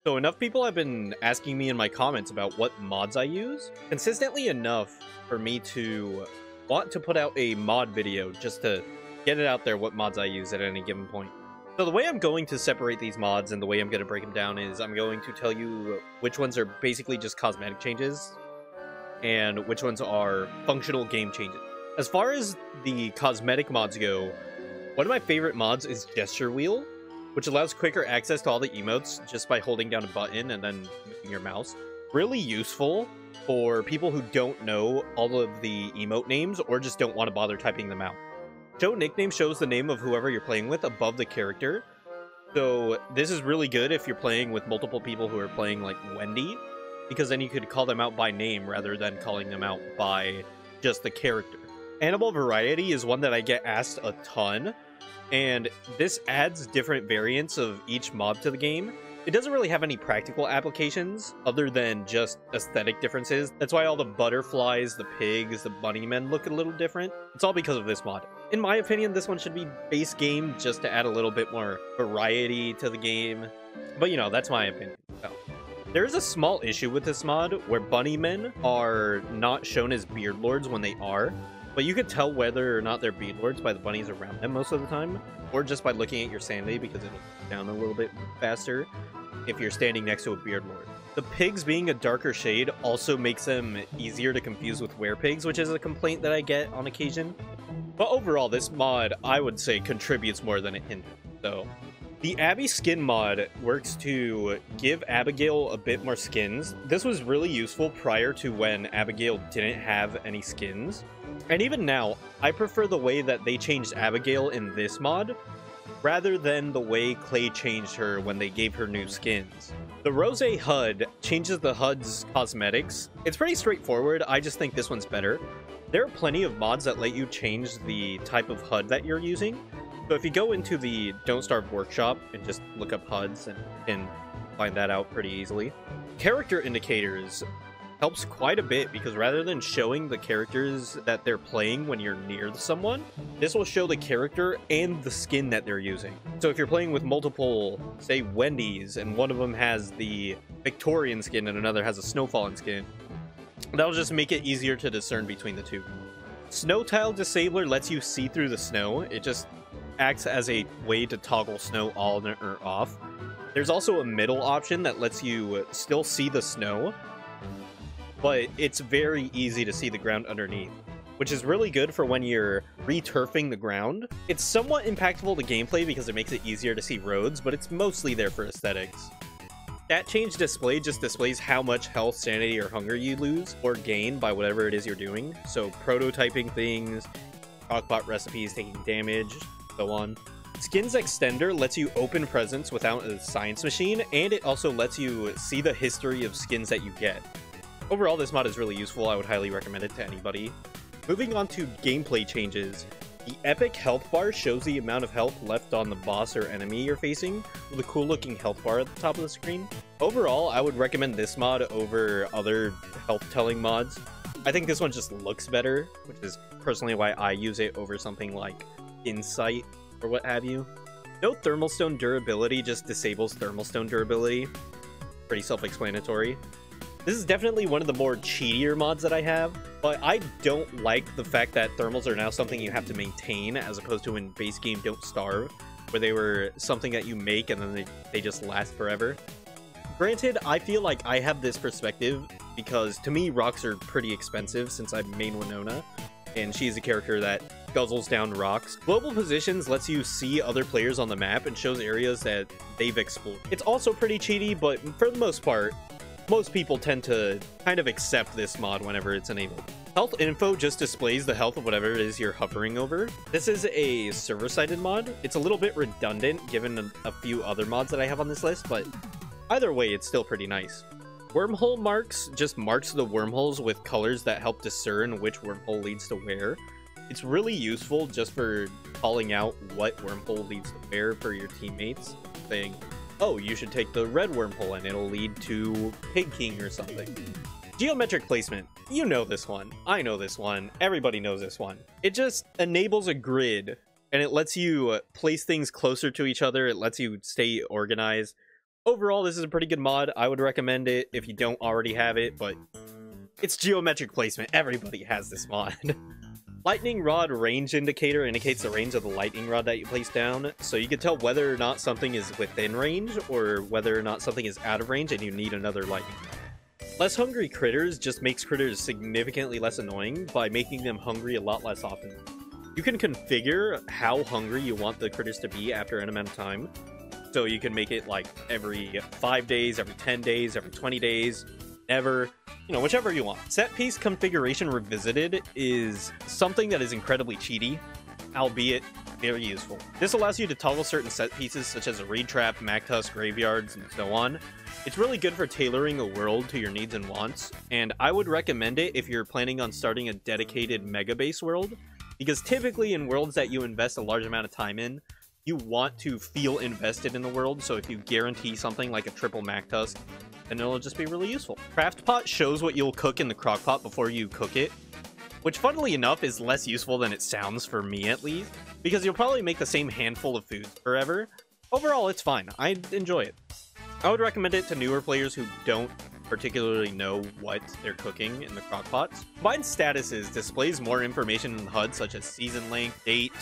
So enough people have been asking me in my comments about what mods I use, consistently enough for me to want to put out a mod video just to get it out there what mods I use at any given point. So the way I'm going to separate these mods and the way I'm going to break them down is I'm going to tell you which ones are basically just cosmetic changes and which ones are functional game changes. As far as the cosmetic mods go, one of my favorite mods is Gesture Wheel, which allows quicker access to all the emotes just by holding down a button and then moving your mouse. Really useful for people who don't know all of the emote names or just don't want to bother typing them out. Show nickname shows the name of whoever you're playing with above the character. So this is really good if you're playing with multiple people who are playing like Wendy, because then you could call them out by name rather than calling them out by just the character. Animal variety is one that I get asked a ton, and this adds different variants of each mob to the game. It doesn't really have any practical applications other than just aesthetic differences. That's why all the butterflies, the pigs, the bunny men look a little different. It's all because of this mod. In my opinion, this one should be base game just to add a little bit more variety to the game. But you know, that's my opinion. So, there is a small issue with this mod where bunny men are not shown as beard lords when they are. But you could tell whether or not they're beard lords by the bunnies around them most of the time, or just by looking at your sanity because it'll go down a little bit faster if you're standing next to a beard lord. The pigs being a darker shade also makes them easier to confuse with werepigs, which is a complaint that I get on occasion. But overall, this mod, I would say, contributes more than it hinders. So, the Abbyskinmod works to give Abigail a bit more skins. This was really useful prior to when Abigail didn't have any skins. And even now, I prefer the way that they changed Abigail in this mod, rather than the way Clay changed her when they gave her new skins. The roseate HUD changes the HUD's cosmetics. It's pretty straightforward, I just think this one's better. There are plenty of mods that let you change the type of HUD that you're using. So if you go into the Don't Starve workshop and just look up HUDs and can find that out pretty easily. Character indicators helps quite a bit because rather than showing the characters that they're playing when you're near someone, this will show the character and the skin that they're using. So if you're playing with multiple, say, Wendy's, and one of them has the Victorian skin and another has a Snowfallen skin, that'll just make it easier to discern between the two. Snow Tile Disabler lets you see through the snow. It just acts as a way to toggle snow on or off. There's also a middle option that lets you still see the snow, but it's very easy to see the ground underneath, which is really good for when you're re-turfing the ground. It's somewhat impactful to gameplay because it makes it easier to see roads, but it's mostly there for aesthetics. Stat change display just displays how much health, sanity, or hunger you lose or gain by whatever it is you're doing. So prototyping things, crockpot recipes, taking damage, so on. Skins Extender lets you open presents without a science machine, and it also lets you see the history of skins that you get. Overall, this mod is really useful. I would highly recommend it to anybody. Moving on to gameplay changes. The Epic Health Bar shows the amount of health left on the boss or enemy you're facing, with a cool looking health bar at the top of the screen. Overall, I would recommend this mod over other health telling mods. I think this one just looks better, which is personally why I use it over something like Insight or what have you. No Thermal Stone durability just disables Thermal Stone durability. Pretty self-explanatory. This is definitely one of the more cheatier mods that I have, but I don't like the fact that thermals are now something you have to maintain as opposed to in base game Don't Starve, where they were something that you make and then they just last forever. Granted, I feel like I have this perspective because to me rocks are pretty expensive since I main Winona, and she's a character that guzzles down rocks. Global Positions lets you see other players on the map and shows areas that they've explored. It's also pretty cheaty, but for the most part, most people tend to kind of accept this mod whenever it's enabled. Health info just displays the health of whatever it is you're hovering over. This is a server-sided mod. It's a little bit redundant given a few other mods that I have on this list, but either way, it's still pretty nice. Wormhole marks just marks the wormholes with colors that help discern which wormhole leads to where. It's really useful just for calling out what wormhole leads to where for your teammates, saying, oh, you should take the red wormhole and it'll lead to Pig King or something. Geometric placement. You know this one. I know this one. Everybody knows this one. It just enables a grid and it lets you place things closer to each other. It lets you stay organized. Overall, this is a pretty good mod. I would recommend it if you don't already have it, but it's geometric placement. Everybody has this mod. Lightning rod range indicator indicates the range of the lightning rod that you place down, so you can tell whether or not something is within range or whether or not something is out of range and you need another lightning rod. Less hungry critters just makes critters significantly less annoying by making them hungry a lot less often. You can configure how hungry you want the critters to be after an amount of time, so you can make it like every 5 days, every 10 days, every 20 days, ever, you know, whichever you want. Set piece configuration revisited is something that is incredibly cheaty, albeit very useful. This allows you to toggle certain set pieces such as a reed trap, Mactus, graveyards, and so on. It's really good for tailoring a world to your needs and wants, and I would recommend it if you're planning on starting a dedicated mega base world, because typically in worlds that you invest a large amount of time in, you want to feel invested in the world, so if you guarantee something like a triple Mactus, then it'll just be really useful. Craft pot shows what you'll cook in the crock pot before you cook it, which funnily enough is less useful than it sounds for me at least, because you'll probably make the same handful of food forever. Overall, it's fine. I enjoy it. I would recommend it to newer players who don't particularly know what they're cooking in the crock pots. Combined statuses displays more information in the HUD, such as season length, date,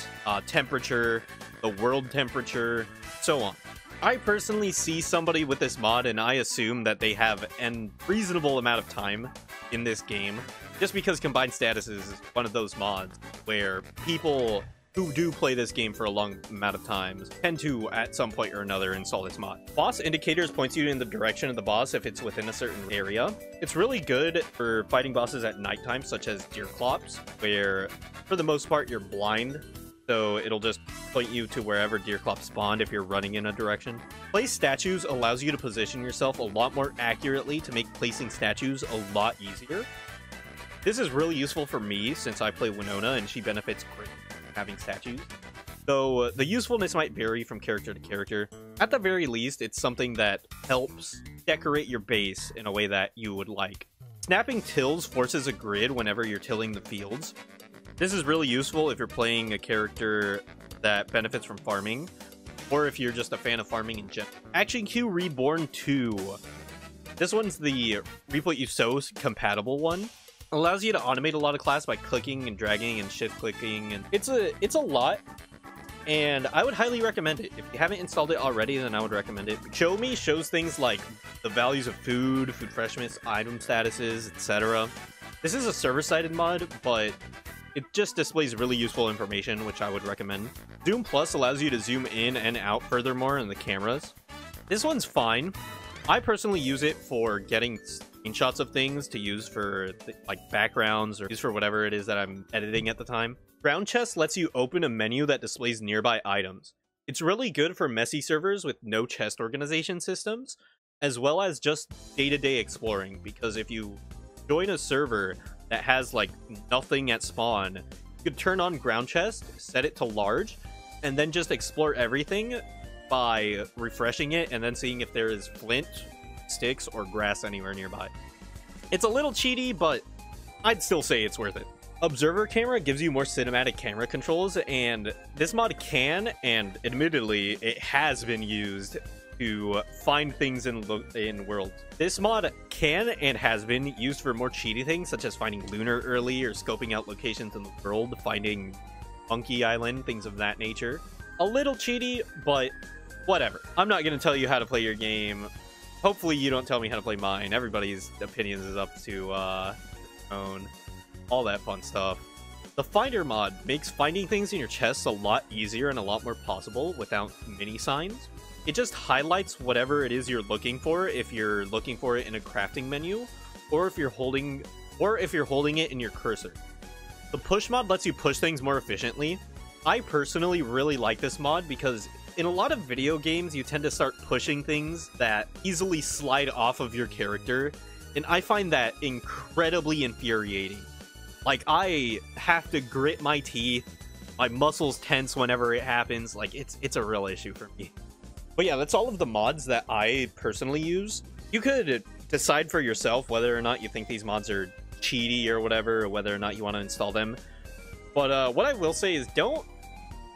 temperature, the world temperature, so on. I personally see somebody with this mod and I assume that they have a reasonable amount of time in this game, just because Combined Statuses is one of those mods where people who do play this game for a long amount of time tend to, at some point or another, install this mod. Boss indicators points you in the direction of the boss if it's within a certain area. It's really good for fighting bosses at nighttime, such as Deerclops, where for the most part you're blind, so it'll just point you to wherever Deerclops spawned if you're running in a direction. Place statues allows you to position yourself a lot more accurately to make placing statues a lot easier. This is really useful for me since I play Winona and she benefits greatly from having statues. Though the usefulness might vary from character to character. At the very least, it's something that helps decorate your base in a way that you would like. Snapping tills forces a grid whenever you're tilling the fields. This is really useful if you're playing a character that benefits from farming, or if you're just a fan of farming in general. Action Q Reborn 2. This one's the Reap What You Sow compatible one. Allows you to automate a lot of class by clicking and dragging and shift clicking, and it's a lot, and I would highly recommend it. If you haven't installed it already, then I would recommend it. Show Me shows things like the values of food freshness, item statuses, etc. This is a server-sided mod, but it just displays really useful information, which I would recommend. Zoom Plus allows you to zoom in and out furthermore in the cameras. This one's fine. I personally use it for getting screenshots of things to use for like backgrounds or use for whatever it is that I'm editing at the time. Ground Chest lets you open a menu that displays nearby items. It's really good for messy servers with no chest organization systems, as well as just day-to-day exploring, because if you join a server that has like nothing at spawn, you could turn on Ground Chest, set it to large, and then just explore everything by refreshing it and then seeing if there is flint, sticks, or grass anywhere nearby. It's a little cheaty, but I'd still say it's worth it. Observer Camera gives you more cinematic camera controls, and this mod can, and admittedly, it has been used to find things in worlds. This mod can and has been used for more cheaty things, such as finding Lunar early or scoping out locations in the world, finding Monkey Island, things of that nature. A little cheaty, but whatever. I'm not going to tell you how to play your game. Hopefully you don't tell me how to play mine. Everybody's opinions is up to their own. All that fun stuff. The Finder mod makes finding things in your chests a lot easier and a lot more possible without mini signs. It just highlights whatever it is you're looking for if you're looking for it in a crafting menu, or if you're holding it in your cursor. The Push mod lets you push things more efficiently. I personally really like this mod because in a lot of video games you tend to start pushing things that easily slide off of your character, and I find that incredibly infuriating. Like, I have to grit my teeth, my muscles tense whenever it happens. Like, it's a real issue for me. But yeah, that's all of the mods that I personally use. You could decide for yourself whether or not you think these mods are cheaty or whatever, or whether or not you want to install them. But what I will say is don't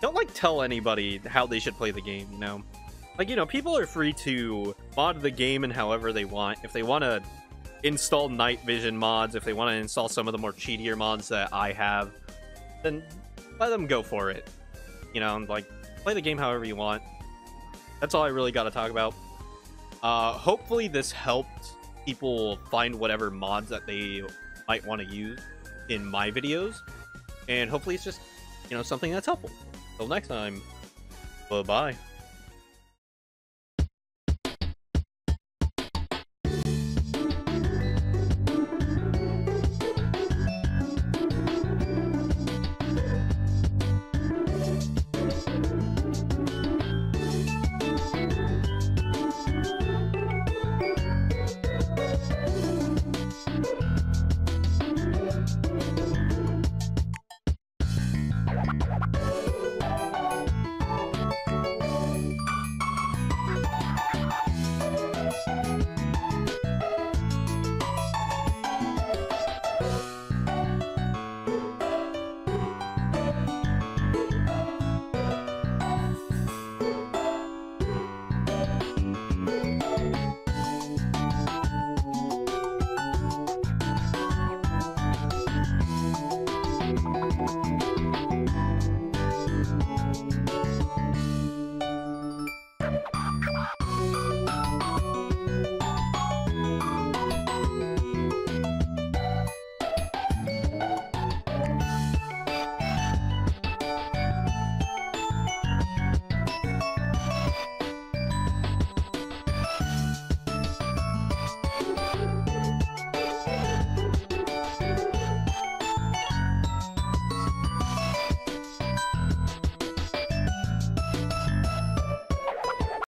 like tell anybody how they should play the game, you know? Like, you know, people are free to mod the game in however they want. If they want to install night vision mods, if they want to install some of the more cheatier mods that I have, then let them go for it. You know, like, play the game however you want. That's all I really got to talk about. Hopefully this helped people find whatever mods that they might want to use in my videos. And hopefully it's just, you know, something that's helpful. Till next time, bye-bye.